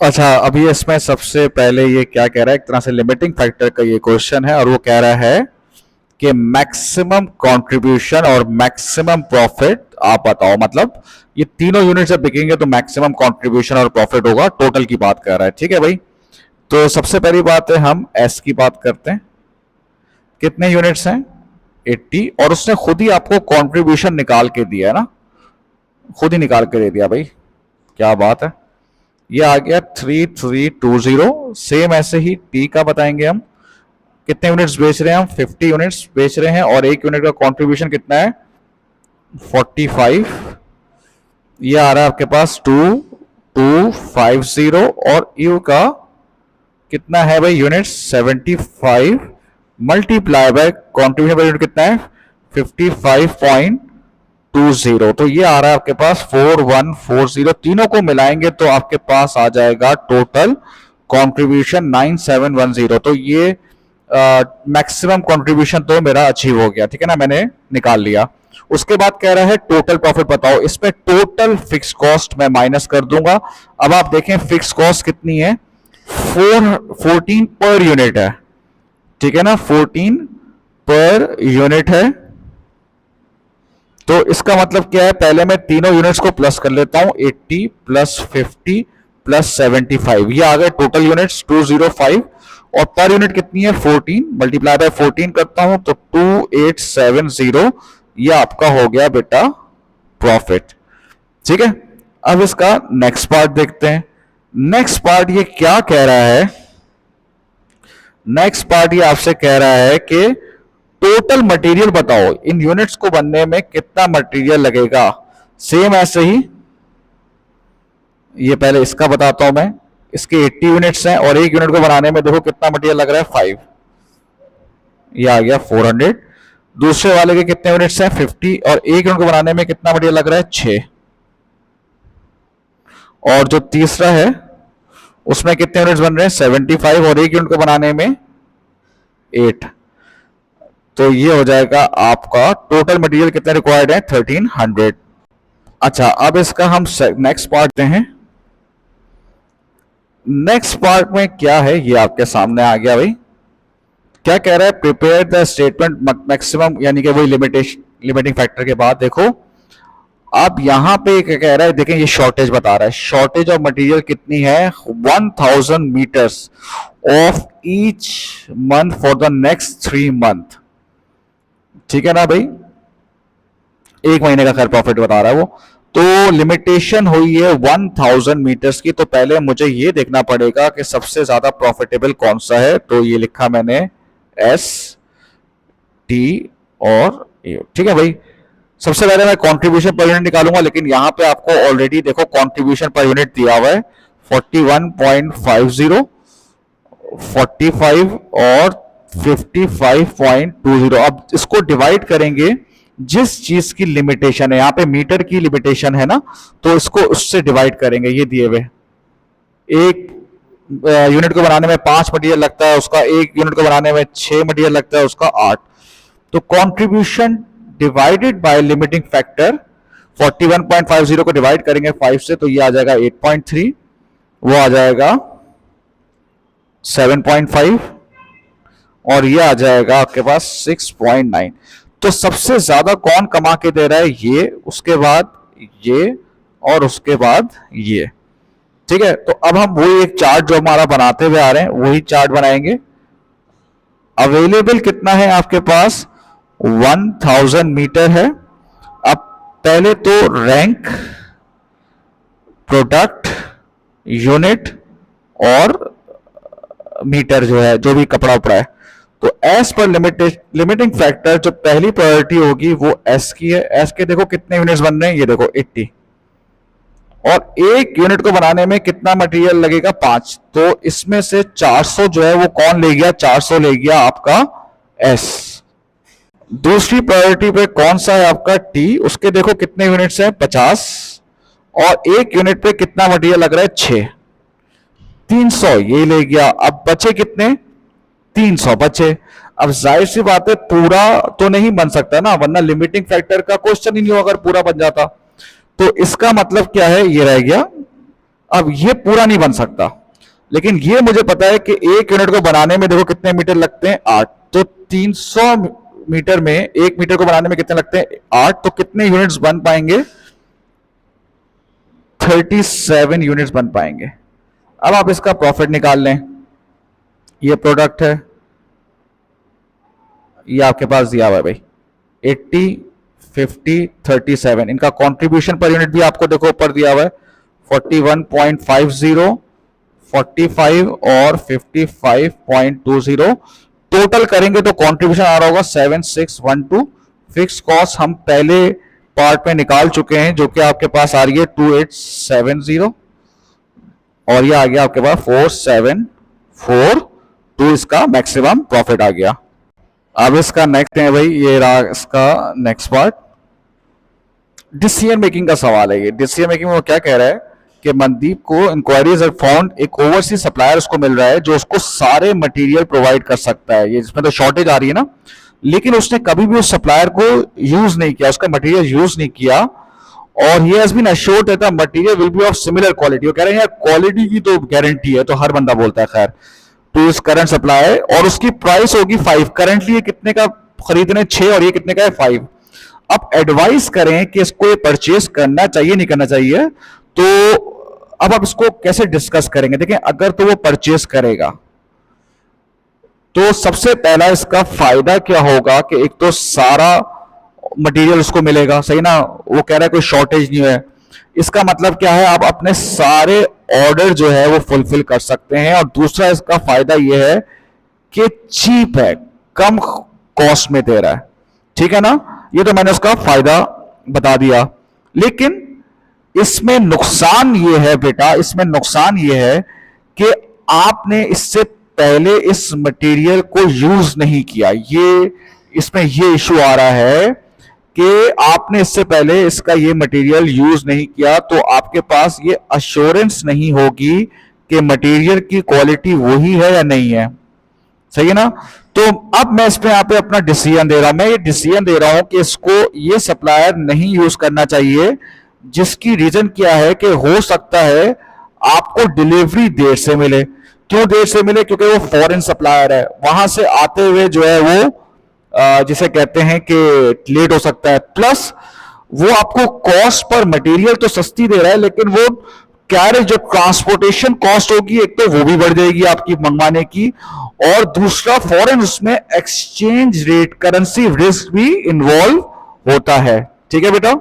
अच्छा, अभी इसमें सबसे पहले ये क्या कह रहा है, एक तरह से लिमिटिंग फैक्टर का ये क्वेश्चन है, और वो कह रहा है कि मैक्सिमम कंट्रीब्यूशन और मैक्सिमम प्रॉफिट आप बताओ। मतलब ये तीनों यूनिट जब बिकेंगे तो मैक्सिमम कंट्रीब्यूशन और प्रॉफिट होगा, टोटल की बात कर रहा है। ठीक है भाई, तो सबसे पहली बात है हम एस की बात करते हैं। कितने यूनिट्स हैं? 80, और उसने खुद ही आपको कंट्रीब्यूशन निकाल के दिया है ना, खुद ही निकाल के दे दिया भाई, क्या बात है। ये आ गया 3320। सेम ऐसे ही टी का बताएंगे हम। कितने यूनिट्स बेच रहे हैं हम? 50 यूनिट्स बेच रहे हैं, और एक यूनिट का कंट्रीब्यूशन कितना है? 45। ये आ रहा है आपके पास 2250, और यू का कितना है भाई units? 75 multiply by contribution per unit कितना है? 55.20। तो ये आ रहा है आपके पास 4140। तीनों को मिलाएंगे तो आपके पास आ जाएगा टोटल कंट्रीब्यूशन 9710। तो ये मैक्सिमम कंट्रीब्यूशन तो मेरा अचीव हो गया, ठीक है ना, मैंने निकाल लिया। उसके बाद कह रहा है टोटल प्रॉफिट बताओ। इसमें टोटल फिक्स कॉस्ट मैं माइनस कर दूंगा। अब आप देखें फिक्स कॉस्ट कितनी है? 14 पर यूनिट है, ठीक है ना, 14 पर यूनिट है। तो इसका मतलब क्या है, पहले मैं तीनों यूनिट्स को प्लस कर लेता हूं, 80 प्लस 50 प्लस 75। ये आ गए टोटल यूनिट्स 205, और पर यूनिट कितनी है? 14 मल्टीप्लाई बाय 14 करता हूं तो 2870। ये आपका हो गया बेटा प्रॉफिट। ठीक है, अब इसका नेक्स्ट पार्ट देखते हैं। नेक्स्ट पार्ट ये क्या कह रहा है? नेक्स्ट पार्ट ये आपसे कह रहा है कि टोटल मटेरियल बताओ, इन यूनिट्स को बनने में कितना मटेरियल लगेगा। सेम ऐसे ही ये पहले इसका बताता हूं मैं। इसके 80 यूनिट्स हैं, और एक यूनिट को बनाने में देखो कितना मटेरियल लग रहा है? 5। ये आ गया 400। दूसरे वाले के कितने यूनिट्स हैं? 50, और एक यूनिट को बनाने में कितना मटेरियल लग रहा है? 6। और जो तीसरा है उसमें कितने यूनिट्स बन रहे हैं? 75, और एक यूनिट को बनाने में 8। तो ये हो जाएगा आपका टोटल मटेरियल कितना रिक्वायर्ड है? 1300। अच्छा, अब इसका हम नेक्स्ट पार्ट हैं। नेक्स्ट पार्ट में क्या है ये आपके सामने आ गया भाई। क्या कह रहा है? प्रिपेयर द स्टेटमेंट मैक्सिमम, यानी कि वही लिमिटिंग फैक्टर के बाद देखो अब यहां पे क्या कह रहा है, देखें ये शॉर्टेज बता रहा है। शॉर्टेज ऑफ मटेरियल कितनी है? 1000 metres of each month for the next 3 month. ठीक है ना भाई, एक महीने का खैर प्रॉफिट बता रहा है वो। तो लिमिटेशन हुई है 1000 मीटर्स की। तो पहले मुझे ये देखना पड़ेगा कि सबसे ज्यादा प्रॉफिटेबल कौन सा है। तो ये लिखा मैंने एस टी और ए। ठीक है भाई, सबसे पहले मैं कंट्रीब्यूशन पर यूनिट निकालूंगा, लेकिन यहां पे आपको ऑलरेडी देखो कंट्रीब्यूशन पर यूनिट दिया हुआ है 41.50, 45 और 55.20। अब इसको डिवाइड करेंगे जिस चीज की लिमिटेशन है, यहां पे मीटर की लिमिटेशन है ना, तो इसको उससे डिवाइड करेंगे। ये दिए हुए एक यूनिट को बनाने में 5 मटेरियल लगता है उसका, एक यूनिट को बनाने में 6 मटेरियल लगता है उसका 8। तो contribution divided by limiting factor 41.50 को डिवाइड करेंगे 5 से, तो ये आ जाएगा 8.3, वो आ जाएगा 7.5, और ये आ जाएगा आपके पास 6.9। तो सबसे ज्यादा कौन कमा के दे रहा है? ये, उसके बाद ये, और उसके बाद ये। ठीक है, तो अब हम वही एक चार्ट जो हमारा बनाते हुए आ रहे हैं वही चार्ट बनाएंगे। अवेलेबल कितना है आपके पास? 1000 मीटर है। अब पहले तो रैंक, प्रोडक्ट, यूनिट और मीटर जो है, जो भी कपड़ा उपड़ा है। तो एस पर लिमिटिंग फैक्टर जो पहली प्रायोरिटी होगी वो एस की है। एस के देखो कितने यूनिट्स बन रहे हैं, ये देखो 80, और एक यूनिट को बनाने में कितना मटेरियल लगेगा? 5। तो इसमें से 400 जो है वो कौन ले गया? 400 ले गया आपका एस। दूसरी प्रायोरिटी पे कौन सा है आपका? टी। उसके देखो कितने यूनिट्स हैं? 50, और एक यूनिट पे कितना मटेरियल लग रहा है? 6। 300 ये ले गया। अब बचे कितने? 300 बचे। अब जाहिर सी बात है पूरा तो नहीं बन सकता ना, वरना लिमिटिंग फैक्टर का क्वेश्चन ही नहीं हो अगर पूरा बन जाता। तो इसका मतलब क्या है? ये रह गया अब ये पूरा नहीं बन सकता, लेकिन ये मुझे पता है कि 1 यूनिट को बनाने में देखो कितने मीटर लगते हैं, 8। तो 300 मीटर में 1 मीटर को बनाने में कितने लगते हैं, 8। तो कितने यूनिट्स बन पाएंगे, 37 यूनिट्स बन पाएंगे। अब आप इसका प्रॉफिट निकाल लें। ये प्रोडक्ट है, ये आपके पास दिया हुआ है भाई 80, 50, 37। इनका कंट्रीब्यूशन पर यूनिट भी आपको देखो ऊपर दिया हुआ है 41.50, 45 और 55.20। टोटल करेंगे तो कंट्रीब्यूशन आ रहा होगा 7612। फिक्स कॉस्ट हम पहले पार्ट में निकाल चुके हैं, जो कि आपके पास आ रही है 2870, और ये आ गया आपके पास 4742। इसका मैक्सिमम प्रॉफिट आ गया। अब इसका नेक्स्ट है भाई, ये रहा इसका नेक्स्ट पार्ट, डिसीजन मेकिंग का सवाल है। ये डिसीजन मेकिंग में वो क्या कह रहा है कि मनदीप को इंक्वायरीज आर फाउंड, एक ओवरसीज सप्लायर उसको मिल रहा है जो उसको सारे मटेरियल प्रोवाइड कर सकता है। ये जिसमें तो शॉर्टेज आ रही है ना, लेकिन उसने कभी भी उस सप्लायर को यूज नहीं किया, उसका मटेरियल यूज नहीं किया, और he has been assured that the material will be of similar quality. वो कह रहे हैं यार क्वालिटी की तो गारंटी है, तो हर बंदा बोलता है खैर, टू इस करंट सप्लाई, और उसकी प्राइस होगी 5। करंटली ये कितने का खरीद रहे हैं, 6, और ये कितने का है, 5। अब एडवाइस करें कि इसको ये परचेज करना चाहिए नहीं करना चाहिए, तो अब आप इसको कैसे डिस्कस करेंगे। देखें, अगर तो वो परचेज करेगा तो सबसे पहला इसका फायदा क्या होगा कि एक तो सारा मटेरियल उसको मिलेगा, सही ना, वो कह रहा है कोई शॉर्टेज नहीं है। इसका मतलब क्या है, आप अपने सारे ऑर्डर जो है वो फुलफिल कर सकते हैं। और दूसरा इसका फायदा ये है कि चीप है, कम कॉस्ट में दे रहा है, ठीक है ना। ये तो मैंने उसका फायदा बता दिया, लेकिन इसमें नुकसान ये है बेटा, इसमें नुकसान ये है कि आपने इससे पहले इस मटेरियल को यूज नहीं किया। ये इसमें ये इशू आ रहा है कि आपने इससे पहले इसका ये मटेरियल यूज नहीं किया, तो आपके पास ये अश्योरेंस नहीं होगी कि मटेरियल की क्वालिटी वही है या नहीं है, सही है ना। तो अब मैं इस पे यहाँ पे अपना डिसीजन दे रहा हूं, मैं ये डिसीजन दे रहा हूं कि इसको ये सप्लायर नहीं यूज करना चाहिए। जिसकी रीजन क्या है कि हो सकता है आपको डिलीवरी देर से मिले। क्यों देर से मिले, क्योंकि वो फॉरेन सप्लायर है, वहां से आते हुए जो है वो जिसे कहते हैं कि लेट हो सकता है। प्लस वो आपको कॉस्ट पर मटेरियल तो सस्ती दे रहा है, लेकिन वो कैरेज जो ट्रांसपोर्टेशन कॉस्ट होगी, एक तो वो भी बढ़ जाएगी आपकी मंगवाने की, और दूसरा फॉरेन उसमें एक्सचेंज रेट करेंसी रिस्क भी इन्वॉल्व होता है। ठीक है बेटा।